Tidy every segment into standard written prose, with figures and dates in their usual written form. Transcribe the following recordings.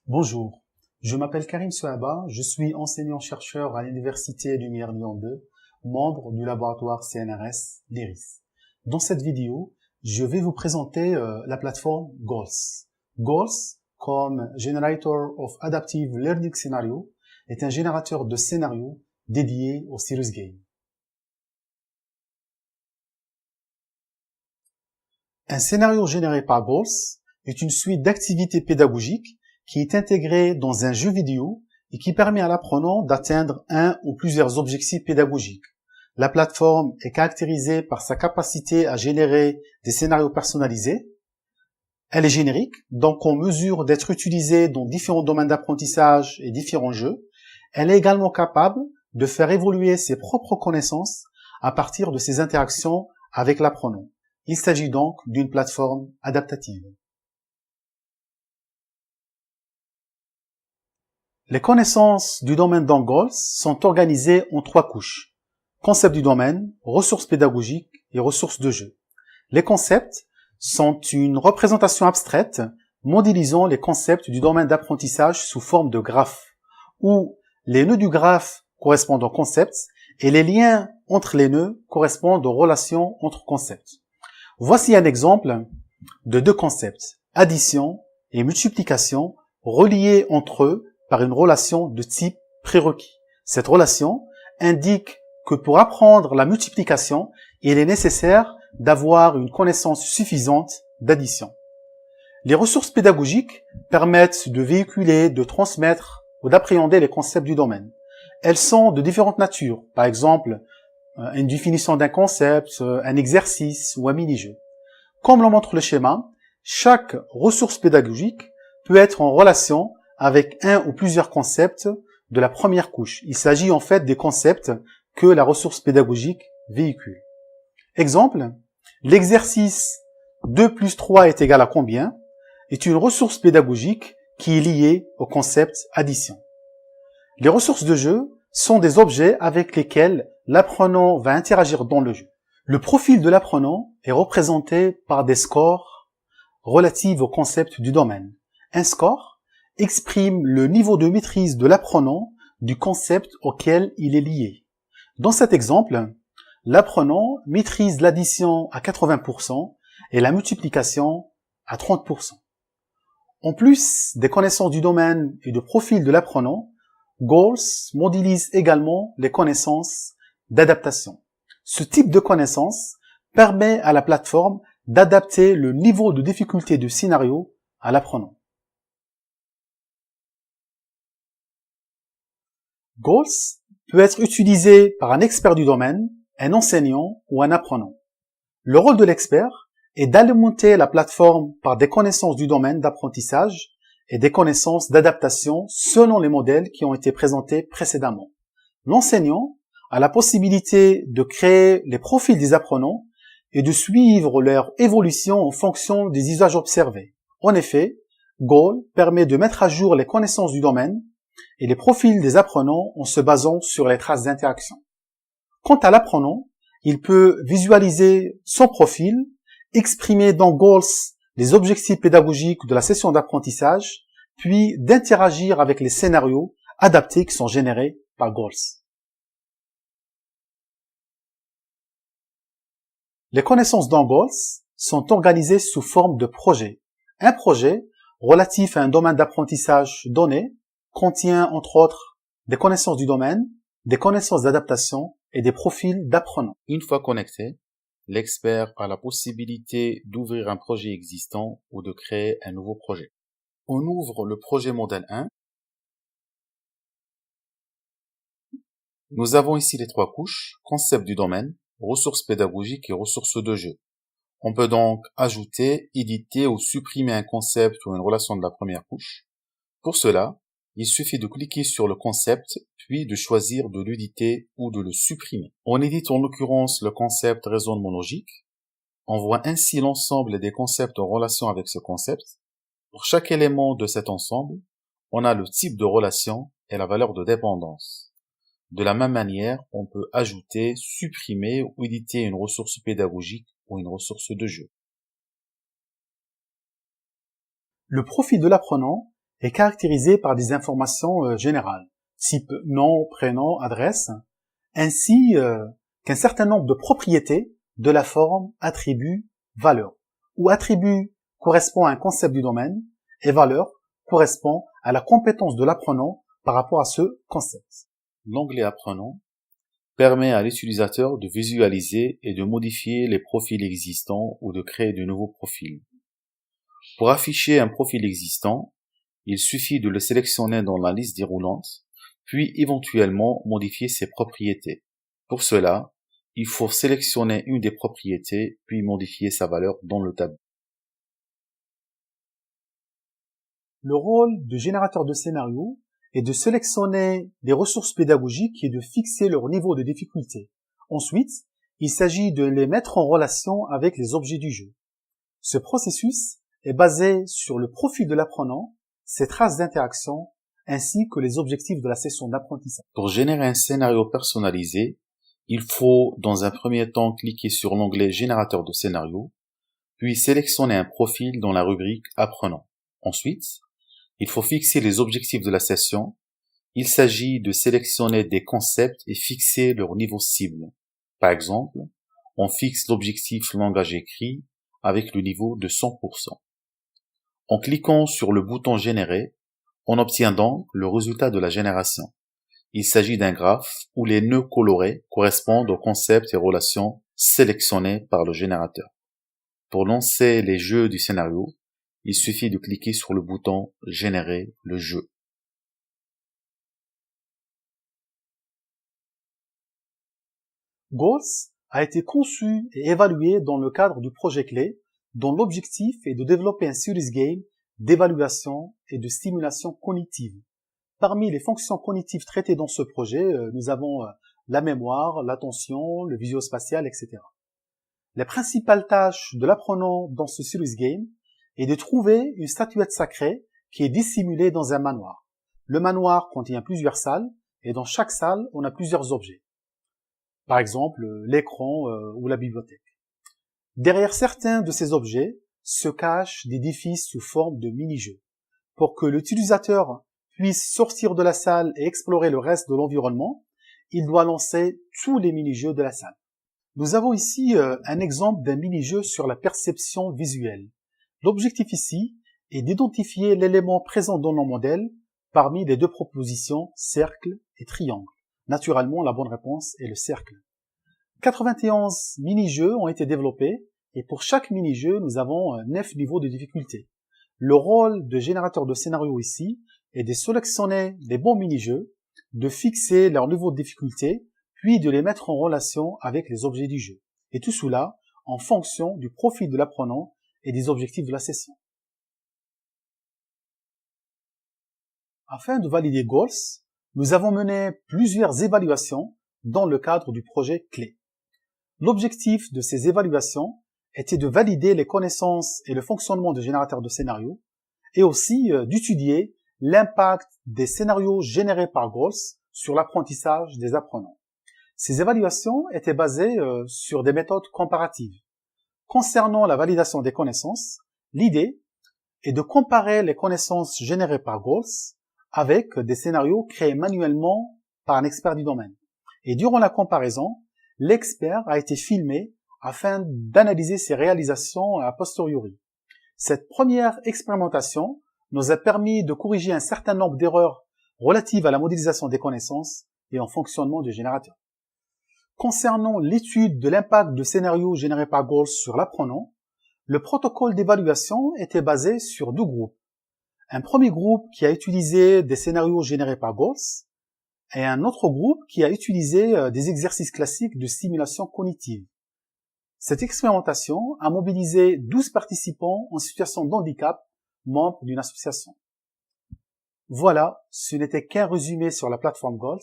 Bonjour, je m'appelle Karim Souaba, je suis enseignant-chercheur à l'Université Lumière Lyon 2, membre du laboratoire CNRS l'IRIS. Dans cette vidéo, je vais vous présenter la plateforme Goals. Goals, comme Generator of Adaptive Learning Scenario, est un générateur de scénarios dédié au Serious Game. Un scénario généré par Goals est une suite d'activités pédagogiques qui est intégrée dans un jeu vidéo et qui permet à l'apprenant d'atteindre un ou plusieurs objectifs pédagogiques. La plateforme est caractérisée par sa capacité à générer des scénarios personnalisés. Elle est générique, donc en mesure d'être utilisée dans différents domaines d'apprentissage et différents jeux. Elle est également capable de faire évoluer ses propres connaissances à partir de ses interactions avec l'apprenant. Il s'agit donc d'une plateforme adaptative. Les connaissances du domaine dans Goals sont organisées en 3 couches. Concept du domaine, ressources pédagogiques et ressources de jeu. Les concepts sont une représentation abstraite modélisant les concepts du domaine d'apprentissage sous forme de graphes, où les nœuds du graphe correspondent aux concepts et les liens entre les nœuds correspondent aux relations entre concepts. Voici un exemple de 2 concepts, addition et multiplication, reliés entre eux par une relation de type prérequis. Cette relation indique que pour apprendre la multiplication, il est nécessaire d'avoir une connaissance suffisante d'addition. Les ressources pédagogiques permettent de véhiculer, de transmettre ou d'appréhender les concepts du domaine. Elles sont de différentes natures, par exemple une définition d'un concept, un exercice ou un mini-jeu. Comme le montre le schéma, chaque ressource pédagogique peut être en relation avec un ou plusieurs concepts de la première couche. Il s'agit en fait des concepts que la ressource pédagogique véhicule. Exemple, l'exercice 2 plus 3 est égal à combien est une ressource pédagogique qui est liée au concept addition. Les ressources de jeu sont des objets avec lesquels l'apprenant va interagir dans le jeu. Le profil de l'apprenant est représenté par des scores relatifs au concept du domaine. Un score exprime le niveau de maîtrise de l'apprenant du concept auquel il est lié. Dans cet exemple, l'apprenant maîtrise l'addition à 80% et la multiplication à 30%. En plus des connaissances du domaine et du profil de l'apprenant, Goals modélise également les connaissances d'adaptation. Ce type de connaissances permet à la plateforme d'adapter le niveau de difficulté du scénario à l'apprenant. Goals peut être utilisé par un expert du domaine, un enseignant ou un apprenant. Le rôle de l'expert est d'alimenter la plateforme par des connaissances du domaine d'apprentissage et des connaissances d'adaptation selon les modèles qui ont été présentés précédemment. L'enseignant a la possibilité de créer les profils des apprenants et de suivre leur évolution en fonction des usages observés. En effet, Goals permet de mettre à jour les connaissances du domaine et les profils des apprenants en se basant sur les traces d'interaction. Quant à l'apprenant, il peut visualiser son profil, exprimer dans Goals les objectifs pédagogiques de la session d'apprentissage, puis d'interagir avec les scénarios adaptés qui sont générés par Goals. Les connaissances dans Goals sont organisées sous forme de projets. Un projet relatif à un domaine d'apprentissage donné contient entre autres des connaissances du domaine, des connaissances d'adaptation et des profils d'apprenants. Une fois connecté, l'expert a la possibilité d'ouvrir un projet existant ou de créer un nouveau projet. On ouvre le projet modèle 1. Nous avons ici les 3 couches, concept du domaine, ressources pédagogiques et ressources de jeu. On peut donc ajouter, éditer ou supprimer un concept ou une relation de la première couche. Pour cela, il suffit de cliquer sur le concept, puis de choisir de l'éditer ou de le supprimer. On édite en l'occurrence le concept raisonnement logique. On voit ainsi l'ensemble des concepts en relation avec ce concept. Pour chaque élément de cet ensemble, on a le type de relation et la valeur de dépendance. De la même manière, on peut ajouter, supprimer ou éditer une ressource pédagogique ou une ressource de jeu. Le profil de l'apprenant est caractérisé par des informations générales, type nom, prénom, adresse, ainsi qu'un certain nombre de propriétés de la forme attribut, valeur, où attribut correspond à un concept du domaine et valeur correspond à la compétence de l'apprenant par rapport à ce concept. L'onglet Apprenant permet à l'utilisateur de visualiser et de modifier les profils existants ou de créer de nouveaux profils. Pour afficher un profil existant, il suffit de le sélectionner dans la liste déroulante, puis éventuellement modifier ses propriétés. Pour cela, il faut sélectionner une des propriétés, puis modifier sa valeur dans le tableau. Le rôle de générateur de scénario est de sélectionner des ressources pédagogiques et de fixer leur niveau de difficulté. Ensuite, il s'agit de les mettre en relation avec les objets du jeu. Ce processus est basé sur le profil de l'apprenant, ses traces d'interaction, ainsi que les objectifs de la session d'apprentissage. Pour générer un scénario personnalisé, il faut dans un premier temps cliquer sur l'onglet Générateur de scénario, puis sélectionner un profil dans la rubrique Apprenant. Ensuite, il faut fixer les objectifs de la session. Il s'agit de sélectionner des concepts et fixer leur niveau cible. Par exemple, on fixe l'objectif langage écrit avec le niveau de 100%. En cliquant sur le bouton Générer, on obtient donc le résultat de la génération. Il s'agit d'un graphe où les nœuds colorés correspondent aux concepts et relations sélectionnés par le générateur. Pour lancer les jeux du scénario, il suffit de cliquer sur le bouton « Générer le jeu ». Goals a été conçu et évalué dans le cadre du projet clé, dont l'objectif est de développer un serious game d'évaluation et de stimulation cognitive. Parmi les fonctions cognitives traitées dans ce projet, nous avons la mémoire, l'attention, le visuospatial, etc. Les principales tâches de l'apprenant dans ce serious game est de trouver une statuette sacrée qui est dissimulée dans un manoir. Le manoir contient plusieurs salles et dans chaque salle, on a plusieurs objets. Par exemple, l'écran ou la bibliothèque. Derrière certains de ces objets se cachent des défis sous forme de mini-jeux. Pour que l'utilisateur puisse sortir de la salle et explorer le reste de l'environnement, il doit lancer tous les mini-jeux de la salle. Nous avons ici un exemple d'un mini-jeu sur la perception visuelle. L'objectif ici est d'identifier l'élément présent dans le modèle parmi les deux propositions cercle et triangle. Naturellement, la bonne réponse est le cercle. 91 mini-jeux ont été développés et pour chaque mini-jeu, nous avons 9 niveaux de difficulté. Le rôle de générateur de scénario ici est de sélectionner les bons mini-jeux, de fixer leur niveau de difficulté, puis de les mettre en relation avec les objets du jeu. Et tout cela en fonction du profil de l'apprenant et des objectifs de la session. Afin de valider Goals, nous avons mené plusieurs évaluations dans le cadre du projet clé. L'objectif de ces évaluations était de valider les connaissances et le fonctionnement du générateur de scénarios et aussi d'étudier l'impact des scénarios générés par Goals sur l'apprentissage des apprenants. Ces évaluations étaient basées sur des méthodes comparatives. Concernant la validation des connaissances, l'idée est de comparer les connaissances générées par Goals avec des scénarios créés manuellement par un expert du domaine. Et durant la comparaison, l'expert a été filmé afin d'analyser ses réalisations a posteriori. Cette première expérimentation nous a permis de corriger un certain nombre d'erreurs relatives à la modélisation des connaissances et au fonctionnement du générateur. Concernant l'étude de l'impact de scénarios générés par Goals sur l'apprenant, le protocole d'évaluation était basé sur deux groupes. Un premier groupe qui a utilisé des scénarios générés par Goals et un autre groupe qui a utilisé des exercices classiques de stimulation cognitive. Cette expérimentation a mobilisé 12 participants en situation de handicap, membres d'une association. Voilà, ce n'était qu'un résumé sur la plateforme Goals.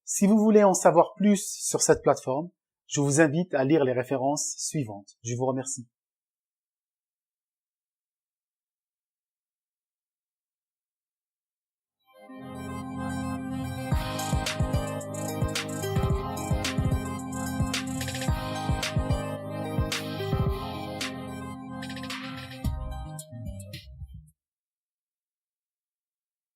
Si vous voulez en savoir plus sur cette plateforme, je vous invite à lire les références suivantes. Je vous remercie.